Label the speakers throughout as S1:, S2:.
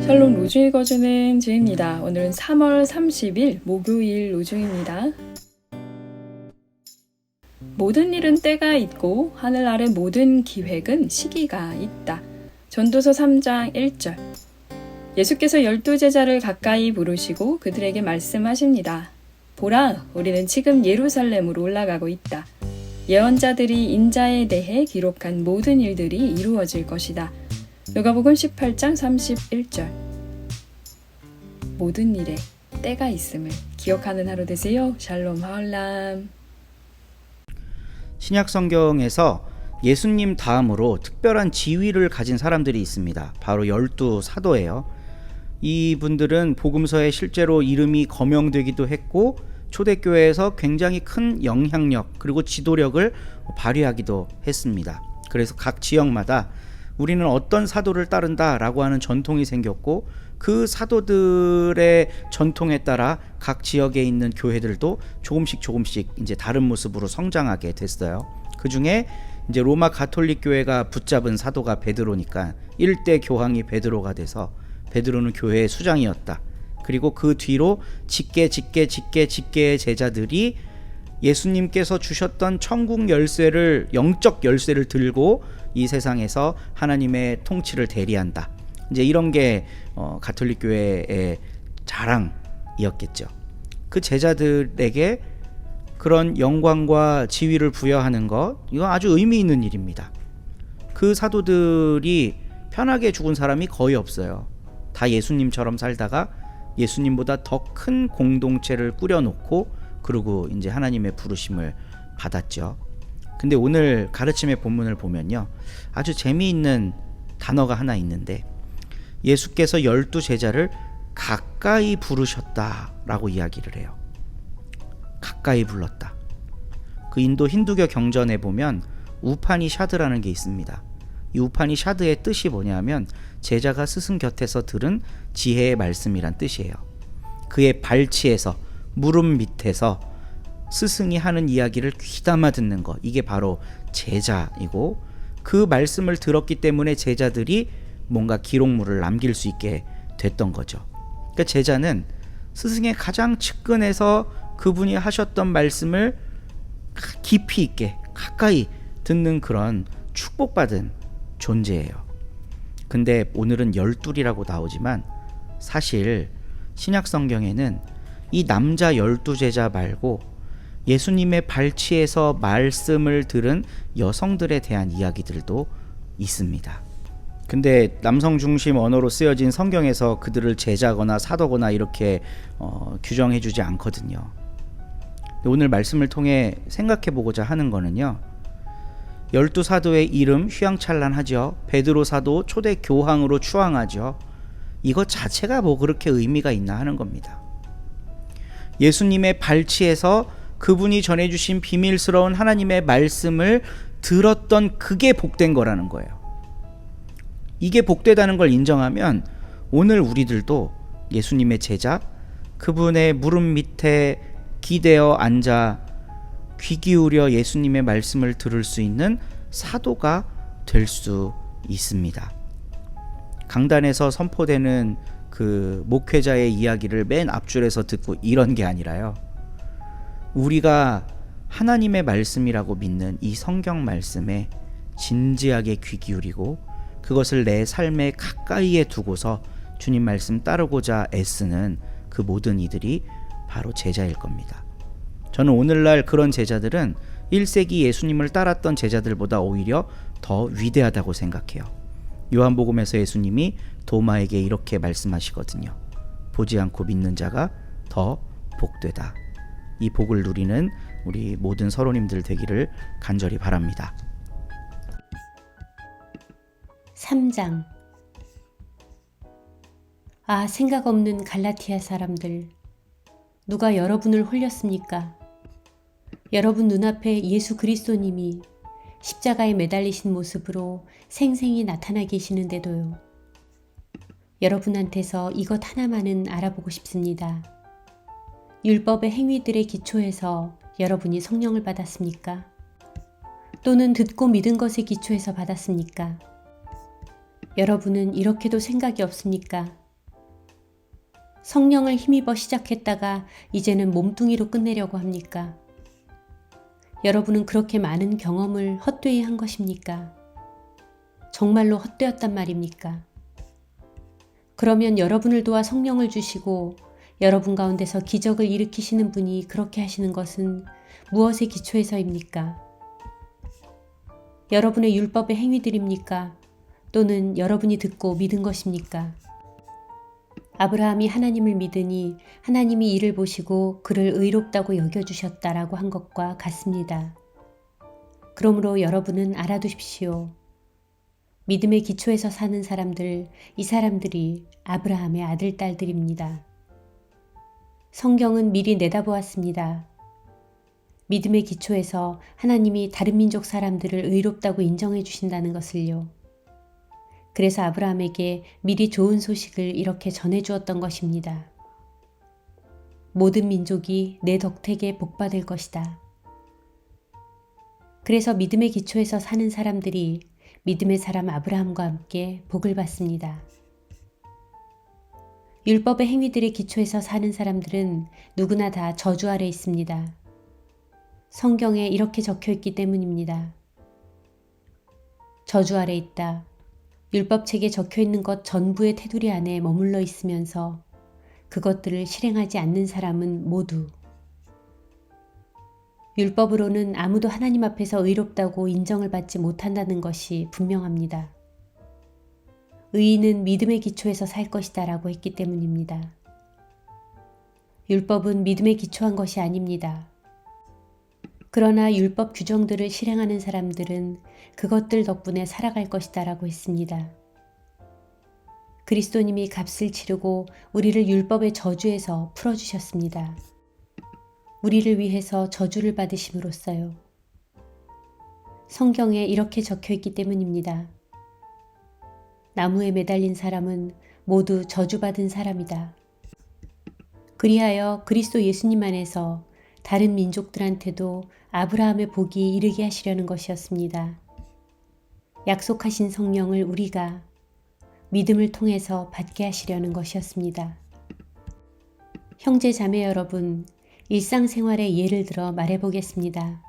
S1: 샬롬 로중 읽어주는 주입니다. 오늘은 3월 30일 목요일 로중입니다. 모든 일은 때가 있고 하늘 아래 모든 기획은 시기가 있다. 전도서 3장 1절. 예수께서 12제자를 가까이 부르시고 그들에게 말씀하십니다. 보라, 우리는 지금 예루살렘으로 올라가고 있다. 예언자들이 인자에 대해 기록한 모든 일들이 이루어질 것이다. 누가복음 18장 31절. 모든 일에 때가 있음을 기억하는 하루 되세요. 샬롬 하올람.
S2: 신약 성경에서 예수님 다음으로 특별한 지위를 가진 사람들이 있습니다. 바로 12사도예요. 이분들은 복음서에 실제로 이름이 거명되기도 했고 초대교회에서 굉장히 큰 영향력 그리고 지도력을 발휘하기도 했습니다. 그래서 각 지역마다 우리는 어떤 사도를 따른다라고 하는 전통이 생겼고 그 사도들의 전통에 따라 각 지역에 있는 교회들도 조금씩 이제 다른 모습으로 성장하게 됐어요. 그 중에 이제 로마 가톨릭 교회가 붙잡은 사도가 베드로니까 일대 교황이 베드로가 돼서 베드로는 교회의 수장이었다. 그리고 그 뒤로 직계의 제자들이 예수님께서 주셨던 천국 열쇠를, 영적 열쇠를 들고 이 세상에서 하나님의 통치를 대리한다. 이제 이런 게 가톨릭 교회의 자랑이었겠죠. 그 제자들에게 그런 영광과 지위를 부여하는 것, 이거 아주 의미 있는 일입니다. 그 사도들이 편하게 죽은 사람이 거의 없어요. 다 예수님처럼 살다가 예수님보다 더 큰 공동체를 꾸려놓고 그리고 이제 하나님의 부르심을 받았죠. 근데 오늘 가르침의 본문을 보면요, 아주 재미있는 단어가 하나 있는데 예수께서 12제자를 가까이 부르셨다라고 이야기를 해요. 가까이 불렀다. 그 인도 힌두교 경전에 보면 우파니샤드라는 게 있습니다. 이 우파니샤드의 뜻이 뭐냐면 제자가 스승 곁에서 들은 지혜의 말씀이란 뜻이에요. 그의 발치에서, 무릎 밑에서 스승이 하는 이야기를 귀담아 듣는 것, 이게 바로 제자이고 그 말씀을 들었기 때문에 제자들이 뭔가 기록물을 남길 수 있게 됐던 거죠. 그러니까 제자는 스승의 가장 측근에서 그분이 하셨던 말씀을 깊이 있게 가까이 듣는 그런 축복받은 존재예요. 근데 오늘은 12이라고 나오지만 사실 신약 성경에는 이 남자 12제자 말고 예수님의 발치에서 말씀을 들은 여성들에 대한 이야기들도 있습니다. 근데 남성 중심 언어로 쓰여진 성경에서 그들을 제자거나 사도거나 이렇게 규정해주지 않거든요. 오늘 말씀을 통해 생각해보고자 하는 거는요, 12사도의 이름 휘황찬란하죠. 베드로 사도 초대 교황으로 추앙하죠. 이것 자체가 뭐 그렇게 의미가 있나 하는 겁니다. 예수님의 발치에서 그분이 전해주신 비밀스러운 하나님의 말씀을 들었던 그게 복된 거라는 거예요. 이게 복되다는 걸 인정하면 오늘 우리들도 예수님의 제자, 그분의 무릎 밑에 기대어 앉아 귀 기울여 예수님의 말씀을 들을 수 있는 사도가 될 수 있습니다. 강단에서 선포되는 그 목회자의 이야기를 맨 앞줄에서 듣고 이런 게 아니라요, 우리가 하나님의 말씀이라고 믿는 이 성경 말씀에 진지하게 귀 기울이고 그것을 내 삶에 가까이에 두고서 주님 말씀 따르고자 애쓰는 그 모든 이들이 바로 제자일 겁니다. 저는 오늘날 그런 제자들은 1세기 예수님을 따랐던 제자들보다 오히려 더 위대하다고 생각해요. 요한복음에서 예수님이 도마에게 이렇게 말씀하시거든요. 보지 않고 믿는 자가 더 복되다. 이 복을 누리는 우리 모든 서로님들 되기를 간절히 바랍니다.
S3: 3장. 아, 생각 없는 갈라티아 사람들, 누가 여러분을 홀렸습니까? 여러분 눈앞에 예수 그리스도님이 십자가에 매달리신 모습으로 생생히 나타나 계시는데도요. 여러분한테서 이것 하나만은 알아보고 싶습니다. 율법의 행위들의 기초에서 여러분이 성령을 받았습니까? 또는 듣고 믿은 것의 기초에서 받았습니까? 여러분은 이렇게도 생각이 없습니까? 성령을 힘입어 시작했다가 이제는 몸뚱이로 끝내려고 합니까? 여러분은 그렇게 많은 경험을 헛되이 한 것입니까? 정말로 헛되었단 말입니까? 그러면 여러분을 도와 성령을 주시고 여러분 가운데서 기적을 일으키시는 분이 그렇게 하시는 것은 무엇의 기초에서입니까? 여러분의 율법의 행위들입니까? 또는 여러분이 듣고 믿은 것입니까? 아브라함이 하나님을 믿으니 하나님이 이를 보시고 그를 의롭다고 여겨주셨다라고 한 것과 같습니다. 그러므로 여러분은 알아두십시오. 믿음의 기초에서 사는 사람들, 이 사람들이 아브라함의 아들, 딸들입니다. 성경은 미리 내다보았습니다. 믿음의 기초에서 하나님이 다른 민족 사람들을 의롭다고 인정해 주신다는 것을요. 그래서 아브라함에게 미리 좋은 소식을 이렇게 전해 주었던 것입니다. 모든 민족이 내 덕택에 복받을 것이다. 그래서 믿음의 기초에서 사는 사람들이 믿음의 사람 아브라함과 함께 복을 받습니다. 율법의 행위들의 기초에서 사는 사람들은 누구나 다 저주 아래 있습니다. 성경에 이렇게 적혀 있기 때문입니다. 저주 아래 있다. 율법책에 적혀 있는 것 전부의 테두리 안에 머물러 있으면서 그것들을 실행하지 않는 사람은 모두 율법으로는 아무도 하나님 앞에서 의롭다고 인정을 받지 못한다는 것이 분명합니다. 의인은 믿음의 기초에서 살 것이다 라고 했기 때문입니다. 율법은 믿음에 기초한 것이 아닙니다. 그러나 율법 규정들을 실행하는 사람들은 그것들 덕분에 살아갈 것이다 라고 했습니다. 그리스도님이 값을 치르고 우리를 율법의 저주에서 풀어주셨습니다. 우리를 위해서 저주를 받으심으로써요. 성경에 이렇게 적혀 있기 때문입니다. 나무에 매달린 사람은 모두 저주받은 사람이다. 그리하여 그리스도 예수님 안에서 다른 민족들한테도 아브라함의 복이 이르게 하시려는 것이었습니다. 약속하신 성령을 우리가 믿음을 통해서 받게 하시려는 것이었습니다. 형제 자매 여러분, 일상생활의 예를 들어 말해보겠습니다.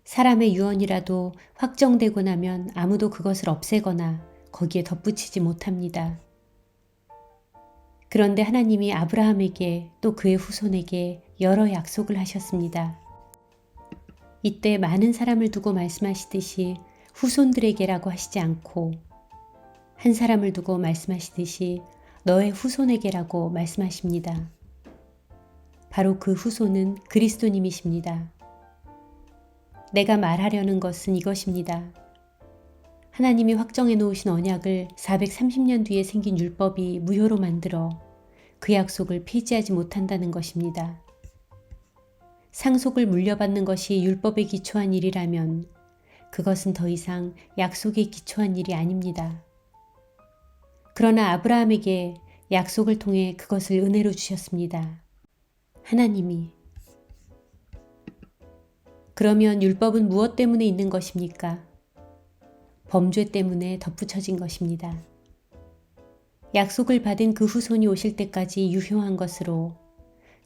S3: 사람의 유언이라도 확정되고 나면 아무도 그것을 없애거나 거기에 덧붙이지 못합니다. 그런데 하나님이 아브라함에게 또 그의 후손에게 여러 약속을 하셨습니다. 이때 많은 사람을 두고 말씀하시듯이 후손들에게라고 하시지 않고 한 사람을 두고 말씀하시듯이 너의 후손에게라고 말씀하십니다. 바로 그 후손은 그리스도님이십니다. 내가 말하려는 것은 이것입니다. 하나님이 확정해 놓으신 언약을 430년 뒤에 생긴 율법이 무효로 만들어 그 약속을 폐지하지 못한다는 것입니다. 상속을 물려받는 것이 율법에 기초한 일이라면 그것은 더 이상 약속에 기초한 일이 아닙니다. 그러나 아브라함에게 약속을 통해 그것을 은혜로 주셨습니다. 하나님이. 그러면 율법은 무엇 때문에 있는 것입니까? 범죄 때문에 덧붙여진 것입니다. 약속을 받은 그 후손이 오실 때까지 유효한 것으로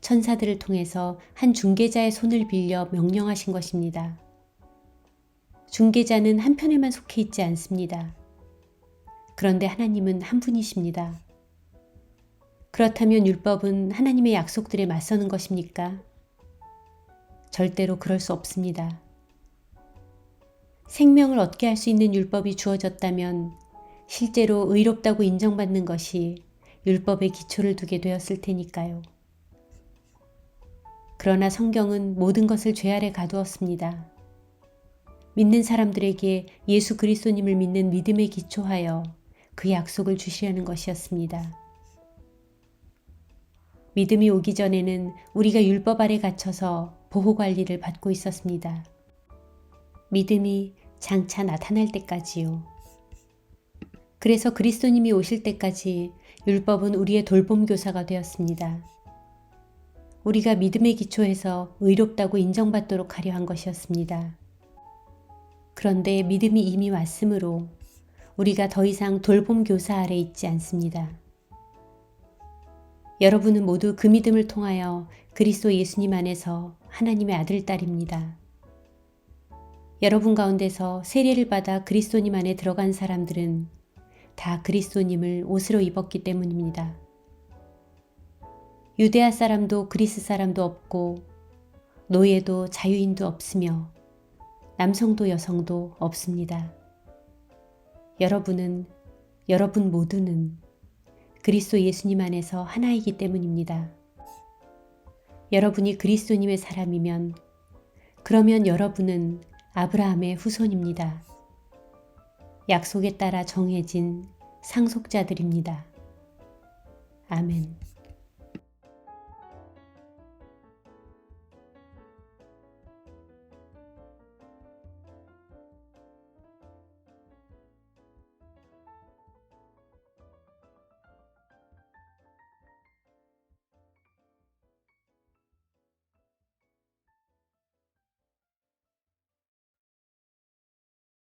S3: 천사들을 통해서 한 중개자의 손을 빌려 명령하신 것입니다. 중개자는 한 편에만 속해 있지 않습니다. 그런데 하나님은 한 분이십니다. 그렇다면 율법은 하나님의 약속들에 맞서는 것입니까? 절대로 그럴 수 없습니다. 생명을 얻게 할 수 있는 율법이 주어졌다면 실제로 의롭다고 인정받는 것이 율법에 기초를 두게 되었을 테니까요. 그러나 성경은 모든 것을 죄 아래 가두었습니다. 믿는 사람들에게 예수 그리스도님을 믿는 믿음에 기초하여 그 약속을 주시려는 것이었습니다. 믿음이 오기 전에는 우리가 율법 아래 갇혀서 보호관리를 받고 있었습니다. 믿음이 장차 나타날 때까지요. 그래서 그리스도님이 오실 때까지 율법은 우리의 돌봄교사가 되었습니다. 우리가 믿음의 기초에서 의롭다고 인정받도록 하려 한 것이었습니다. 그런데 믿음이 이미 왔으므로 우리가 더 이상 돌봄교사 아래 있지 않습니다. 여러분은 모두 그 믿음을 통하여 그리스도 예수님 안에서 하나님의 아들, 딸입니다. 여러분 가운데서 세례를 받아 그리스도님 안에 들어간 사람들은 다 그리스도님을 옷으로 입었기 때문입니다. 유대아 사람도 그리스 사람도 없고 노예도 자유인도 없으며 남성도 여성도 없습니다. 여러분 모두는 그리스도 예수님 안에서 하나이기 때문입니다. 여러분이 그리스도님의 사람이면 그러면 여러분은 아브라함의 후손입니다. 약속에 따라 정해진 상속자들입니다. 아멘.